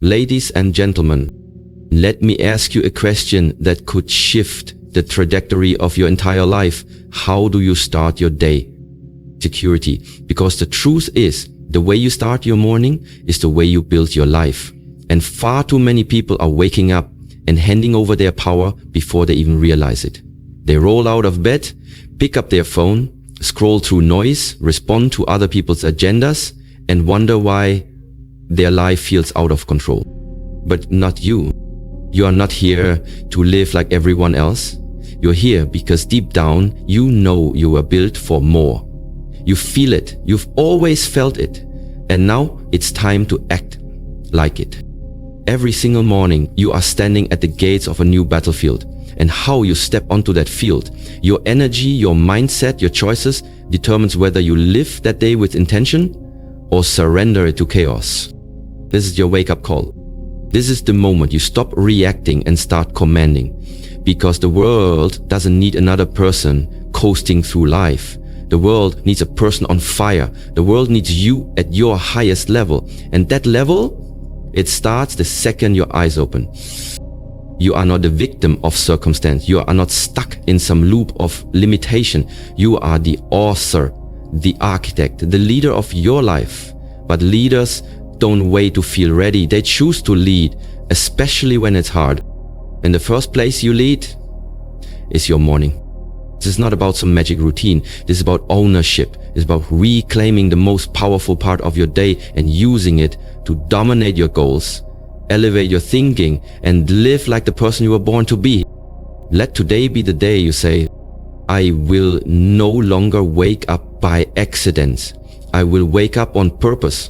Ladies and gentlemen, let me ask you a question that could shift the trajectory of your entire life. How do you start your day? Security. Because the truth is, the way you start your morning is the way you build your life. And far too many people are waking up and handing over their power before they even realize it. They roll out of bed, pick up their phone, scroll through noise, respond to other people's agendas, and wonder why their life feels out of control. But not you. You are not here to live like everyone else. You're here because deep down, you know you were built for more. You feel it. You've always felt it. And now it's time to act like it. Every single morning, you are standing at the gates of a new battlefield. And how you step onto that field, your energy, your mindset, your choices determines whether you live that day with intention or surrender it to chaos. This is your wake-up call. This is the moment you stop reacting and start commanding. Because the world doesn't need another person coasting through life. The world needs a person on fire. The world needs you at your highest level. And that level, it starts the second your eyes open. You are not the victim of circumstance. You are not stuck in some loop of limitation. You are the author, the architect, the leader of your life. But leaders don't wait to feel ready. They choose to lead, especially when it's hard. And the first place you lead is your morning. This is not about some magic routine. This is about ownership. It's about reclaiming the most powerful part of your day and using it to dominate your goals, elevate your thinking, and live like the person you were born to be. Let today be the day you say, I will no longer wake up by accident. I will wake up on purpose.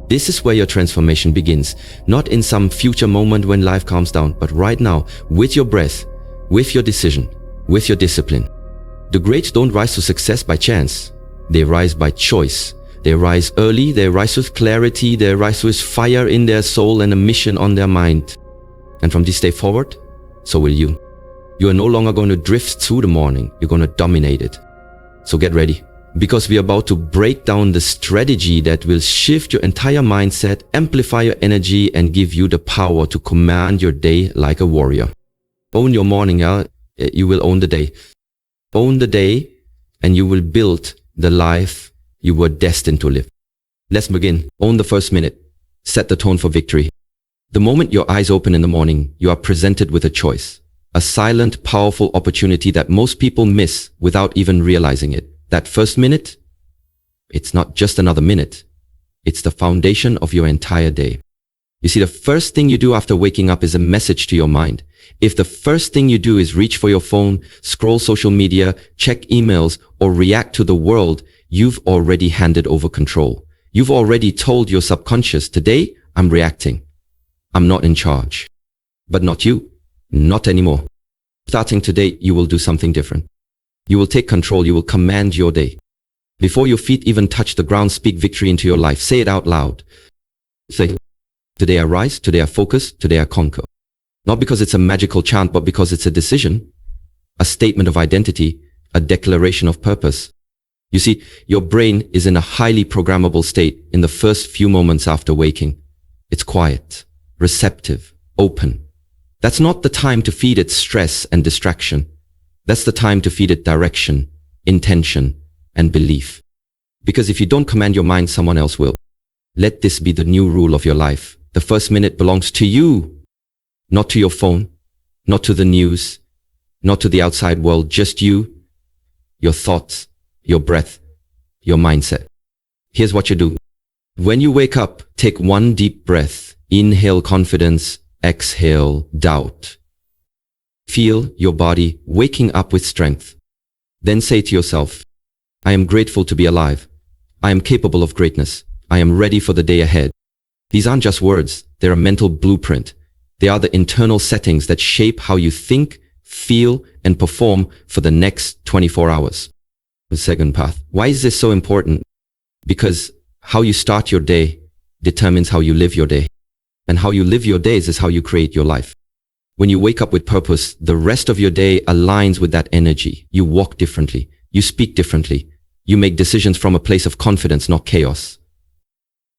This is where your transformation begins, not in some future moment when life calms down, but right now, with your breath, with your decision, with your discipline. The greats don't rise to success by chance. They rise by choice. They rise early, they rise with clarity, they rise with fire in their soul and a mission on their mind. And from this day forward, so will you. You are no longer going to drift through the morning, you're going to dominate it. So get ready. Because we are about to break down the strategy that will shift your entire mindset, amplify your energy, and give you the power to command your day like a warrior. Own your morning, you will own the day. Own the day, and you will build the life you were destined to live. Let's begin. Own the first minute. Set the tone for victory. The moment your eyes open in the morning, you are presented with a choice. A silent, powerful opportunity that most people miss without even realizing it. That first minute, it's not just another minute. It's the foundation of your entire day. You see, the first thing you do after waking up is a message to your mind. If the first thing you do is reach for your phone, scroll social media, check emails, or react to the world, you've already handed over control. You've already told your subconscious, today, I'm reacting. I'm not in charge. But not you. Not anymore. Starting today, you will do something different. You will take control. You will command your day. Before your feet even touch the ground, speak victory into your life. Say it out loud. Say, today I rise, today I focus, today I conquer. Not because it's a magical chant, but because it's a decision, a statement of identity, a declaration of purpose. You see, your brain is in a highly programmable state in the first few moments after waking. It's quiet, receptive, open. That's not the time to feed it stress and distraction. That's the time to feed it direction, intention, and belief. Because if you don't command your mind, someone else will. Let this be the new rule of your life. The first minute belongs to you, not to your phone, not to the news, not to the outside world, just you, your thoughts, your breath, your mindset. Here's what you do. When you wake up, take one deep breath. Inhale confidence, exhale doubt. Feel your body waking up with strength. Then say to yourself, I am grateful to be alive. I am capable of greatness. I am ready for the day ahead. These aren't just words. They're a mental blueprint. They are the internal settings that shape how you think, feel, and perform for the next 24 hours. The second path. Why is this so important? Because how you start your day determines how you live your day. And how you live your days is how you create your life. When you wake up with purpose, the rest of your day aligns with that energy. You walk differently. You speak differently. You make decisions from a place of confidence, not chaos.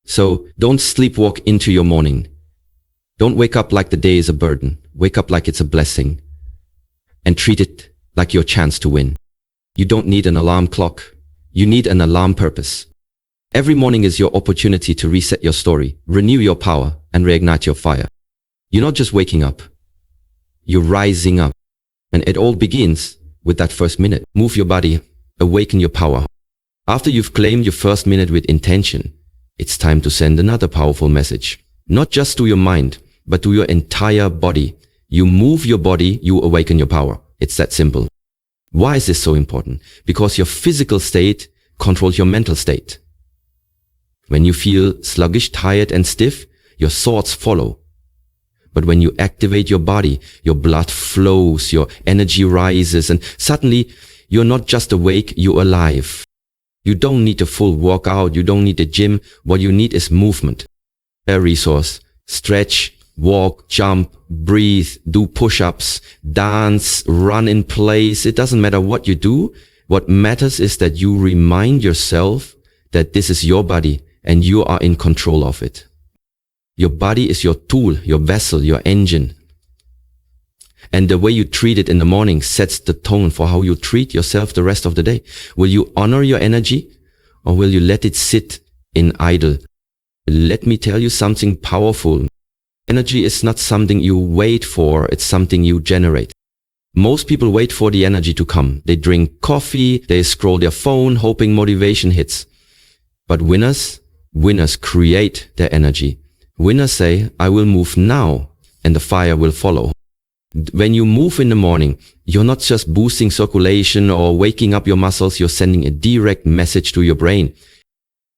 So don't sleepwalk into your morning. Don't wake up like the day is a burden. Wake up like it's a blessing. And treat it like your chance to win. You don't need an alarm clock. You need an alarm purpose. Every morning is your opportunity to reset your story, renew your power, and reignite your fire. You're not just waking up. You're rising up. And it all begins with that first minute. Move your body. Awaken your power. After you've claimed your first minute with intention, it's time to send another powerful message. Not just to your mind, but to your entire body. You move your body, you awaken your power. It's that simple. Why is this so important? Because your physical state controls your mental state. When you feel sluggish, tired, and stiff, your thoughts follow. But when you activate your body, your blood flows, your energy rises, and suddenly you're not just awake, you're alive. You don't need a full workout, you don't need a gym. What you need is movement. A resource. Stretch, walk, jump, breathe, do push-ups, dance, run in place. It doesn't matter what you do. What matters is that you remind yourself that this is your body and you are in control of it. Your body is your tool, your vessel, your engine. And the way you treat it in the morning sets the tone for how you treat yourself the rest of the day. Will you honor your energy or will you let it sit in idle? Let me tell you something powerful. Energy is not something you wait for, it's something you generate. Most people wait for the energy to come. They drink coffee, they scroll their phone, hoping motivation hits. But winners create their energy. Winners say, I will move now, and the fire will follow. When you move in the morning, you're not just boosting circulation or waking up your muscles, you're sending a direct message to your brain.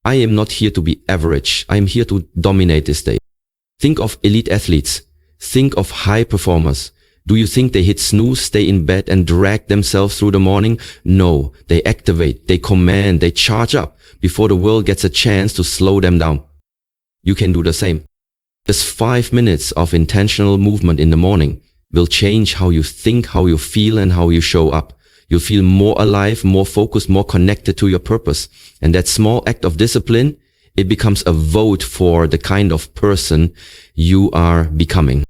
I am not here to be average. I am here to dominate this day. Think of elite athletes. Think of high performers. Do you think they hit snooze, stay in bed and drag themselves through the morning? No, they activate, they command, they charge up before the world gets a chance to slow them down. You can do the same. Just 5 minutes of intentional movement in the morning will change how you think, how you feel, and how you show up. You'll feel more alive, more focused, more connected to your purpose. And that small act of discipline, it becomes a vote for the kind of person you are becoming.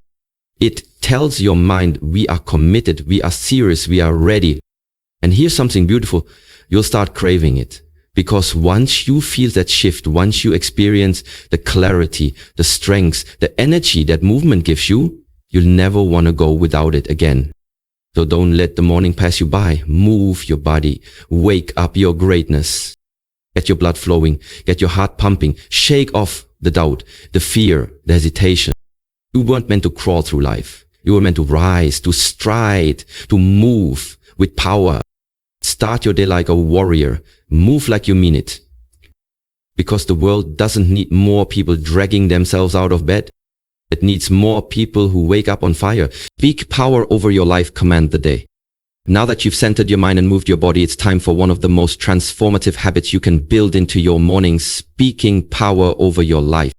It tells your mind, we are committed, we are serious, we are ready. And here's something beautiful. You'll start craving it. Because once you feel that shift, once you experience the clarity, the strength, the energy that movement gives you, you'll never want to go without it again. So don't let the morning pass you by. Move your body. Wake up your greatness. Get your blood flowing. Get your heart pumping. Shake off the doubt, the fear, the hesitation. You weren't meant to crawl through life. You were meant to rise, to stride, to move with power. Start your day like a warrior. Move like you mean it. Because the world doesn't need more people dragging themselves out of bed. It needs more people who wake up on fire. Speak power over your life, command the day. Now that you've centered your mind and moved your body, it's time for one of the most transformative habits you can build into your morning, speaking power over your life.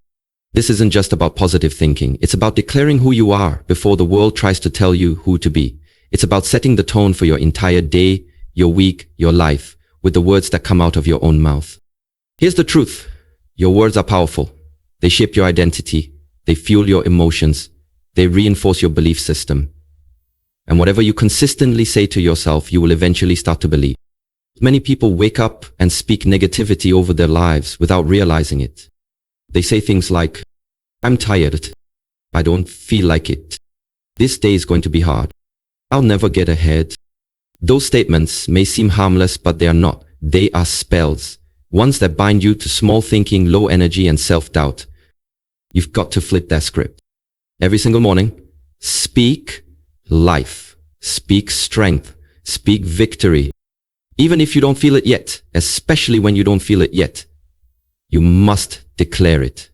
This isn't just about positive thinking. It's about declaring who you are before the world tries to tell you who to be. It's about setting the tone for your entire day, your week, your life, with the words that come out of your own mouth. Here's the truth. Your words are powerful. They shape your identity. They fuel your emotions. They reinforce your belief system. And whatever you consistently say to yourself, you will eventually start to believe. Many people wake up and speak negativity over their lives without realizing it. They say things like, I'm tired. I don't feel like it. This day is going to be hard. I'll never get ahead. Those statements may seem harmless, but they are not. They are spells. Ones that bind you to small thinking, low energy, and self-doubt. You've got to flip that script. Every single morning, speak life. Speak strength. Speak victory. Even if you don't feel it yet, especially when you don't feel it yet, you must declare it.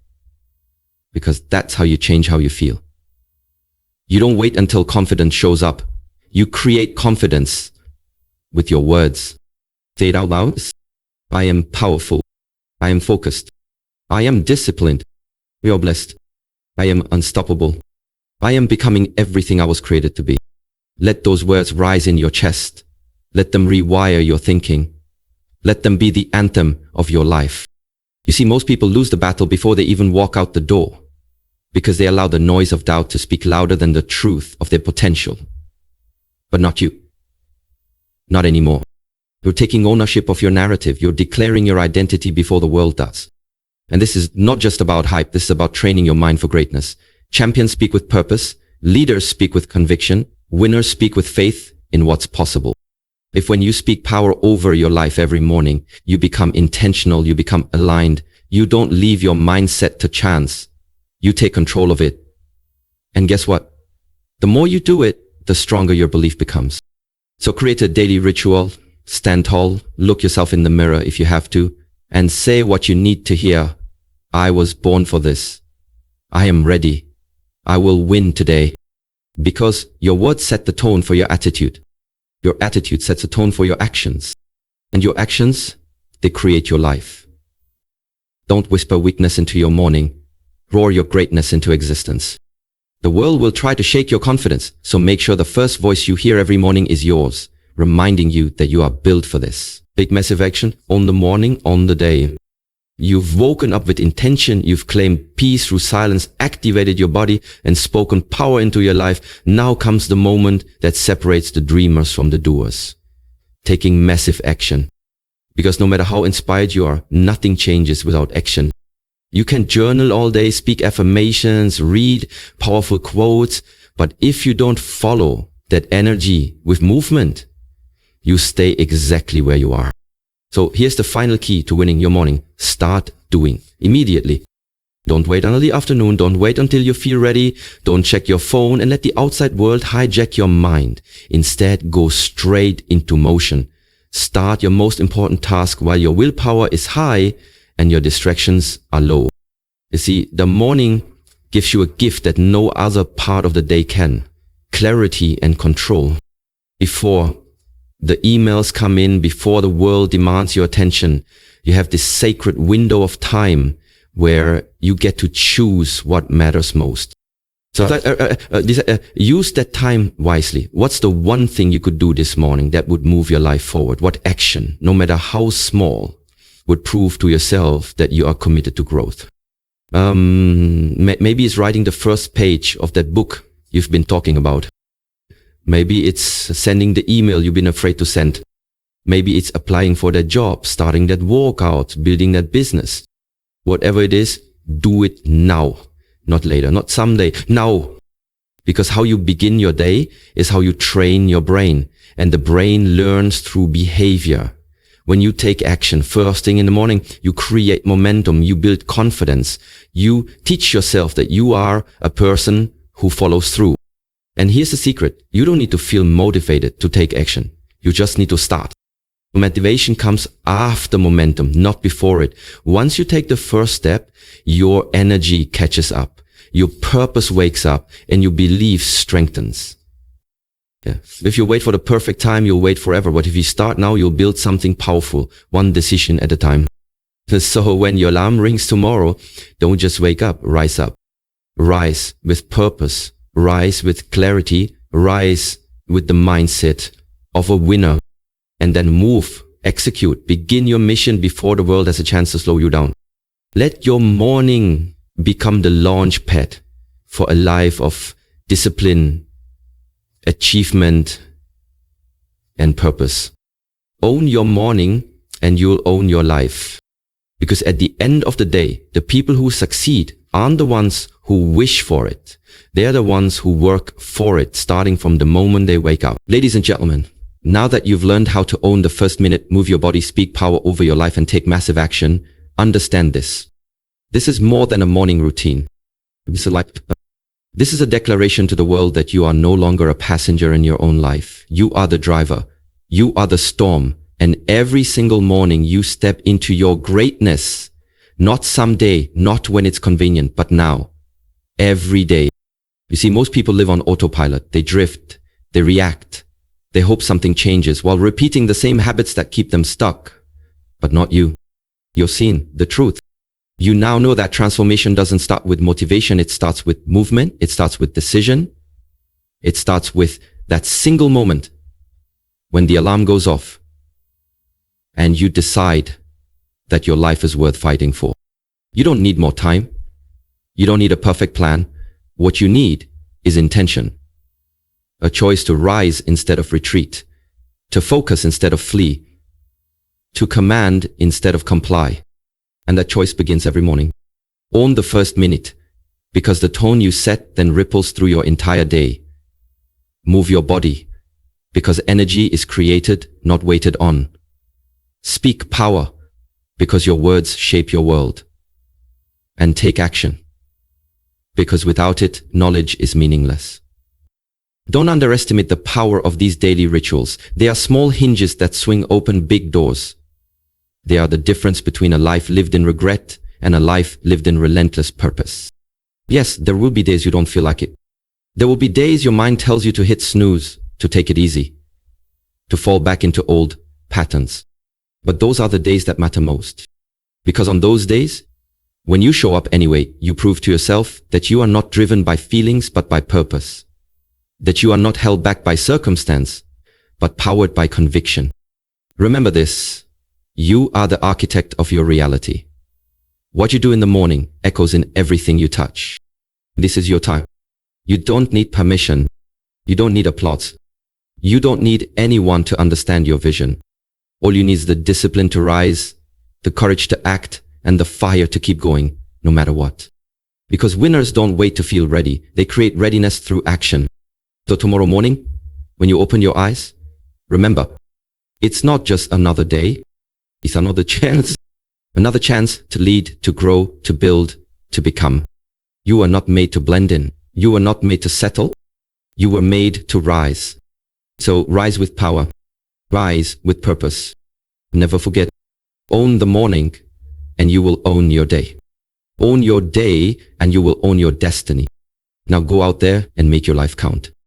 Because that's how you change how you feel. You don't wait until confidence shows up. You create confidence with your words. Say it out loud. I am powerful. I am focused. I am disciplined. We are blessed. I am unstoppable. I am becoming everything I was created to be. Let those words rise in your chest. Let them rewire your thinking. Let them be the anthem of your life. You see, most people lose the battle before they even walk out the door. because they allow the noise of doubt to speak louder than the truth of their potential. But not you. Not anymore. You're taking ownership of your narrative. You're declaring your identity before the world does. And this is not just about hype. This is about training your mind for greatness. Champions speak with purpose. Leaders speak with conviction. Winners speak with faith in what's possible. If when you speak power over your life every morning, you become intentional, you become aligned, you don't leave your mindset to chance. You take control of it. And guess what? The more you do it, the stronger your belief becomes. So create a daily ritual, stand tall, look yourself in the mirror if you have to, and say what you need to hear. I was born for this. I am ready. I will win today. Because your words set the tone for your attitude. Your attitude sets a tone for your actions. And your actions, they create your life. Don't whisper weakness into your morning. Roar your greatness into existence. The world will try to shake your confidence, so make sure the first voice you hear every morning is yours, reminding you that you are built for this. Big massive action on the morning, on the day. You've woken up with intention, you've claimed peace through silence, activated your body and spoken power into your life. Now comes the moment that separates the dreamers from the doers. Taking massive action. Because no matter how inspired you are, nothing changes without action. You can journal all day, speak affirmations, read powerful quotes, but if you don't follow that energy with movement, you stay exactly where you are. So here's the final key to winning your morning. Start doing immediately. Don't wait until the afternoon. Don't wait until you feel ready. Don't check your phone and let the outside world hijack your mind. Instead, go straight into motion. Start your most important task while your willpower is high and your distractions are low. You see, the morning gives you a gift that no other part of the day can. Clarity and control. Before the emails come in, before the world demands your attention, you have this sacred window of time where you get to choose what matters most. So use that time wisely. What's the one thing you could do this morning that would move your life forward? What action, no matter how small, would prove to yourself that you are committed to growth? Maybe it's writing the first page of that book you've been talking about. Maybe it's sending the email you've been afraid to send. Maybe it's applying for that job, starting that workout, building that business. Whatever it is, do it now, not later, not someday, now. Because how you begin your day is how you train your brain, and the brain learns through behavior. When you take action first thing in the morning, you create momentum, you build confidence, you teach yourself that you are a person who follows through. And here's the secret. You don't need to feel motivated to take action. You just need to start. Motivation comes after momentum, not before it. Once you take the first step, your energy catches up. Your purpose wakes up and your belief strengthens. Yeah. If you wait for the perfect time, you'll wait forever. But if you start now, you'll build something powerful, one decision at a time. So when your alarm rings tomorrow, don't just wake up, rise up. Rise with purpose. Rise with clarity, rise with the mindset of a winner, and then move, execute, begin your mission before the world has a chance to slow you down. Let your morning become the launch pad for a life of discipline, achievement, and purpose. Own your morning and you'll own your life. Because at the end of the day, the people who succeed aren't the ones who wish for it. They are the ones who work for it, starting from the moment they wake up. Ladies and gentlemen, now that you've learned how to own the first minute, move your body, speak power over your life, and take massive action, understand this. This is more than a morning routine. This is a declaration to the world that you are no longer a passenger in your own life. You are the driver. You are the storm. And every single morning you step into your greatness. Not someday, not when it's convenient, but now. Every day. You see, most people live on autopilot. They drift. They react. They hope something changes while repeating the same habits that keep them stuck. But not you. You're seen the truth. You now know that transformation doesn't start with motivation. It starts with movement. It starts with decision. It starts with that single moment when the alarm goes off and you decide that your life is worth fighting for. You don't need more time. You don't need a perfect plan. What you need is intention. A choice to rise instead of retreat, to focus instead of flee, to command instead of comply. And that choice begins every morning. Own the first minute, because the tone you set then ripples through your entire day. Move your body, because energy is created, not waited on. Speak power, because your words shape your world. And take action, because without it, knowledge is meaningless. Don't underestimate the power of these daily rituals. They are small hinges that swing open big doors. They are the difference between a life lived in regret and a life lived in relentless purpose. Yes, there will be days you don't feel like it. There will be days your mind tells you to hit snooze, to take it easy, to fall back into old patterns. But those are the days that matter most. Because on those days, when you show up anyway, you prove to yourself that you are not driven by feelings but by purpose. That you are not held back by circumstance, but powered by conviction. Remember this, you are the architect of your reality. What you do in the morning echoes in everything you touch. This is your time. You don't need permission. You don't need applause. You don't need anyone to understand your vision. All you need is the discipline to rise, the courage to act, and the fire to keep going, no matter what. Because winners don't wait to feel ready. They create readiness through action. So tomorrow morning, when you open your eyes, remember, it's not just another day. It's another chance. Another chance to lead, to grow, to build, to become. You are not made to blend in. You are not made to settle. You were made to rise. So rise with power. Rise with purpose. Never forget, own the morning and you will own your day. Own your day and you will own your destiny. Now go out there and make your life count.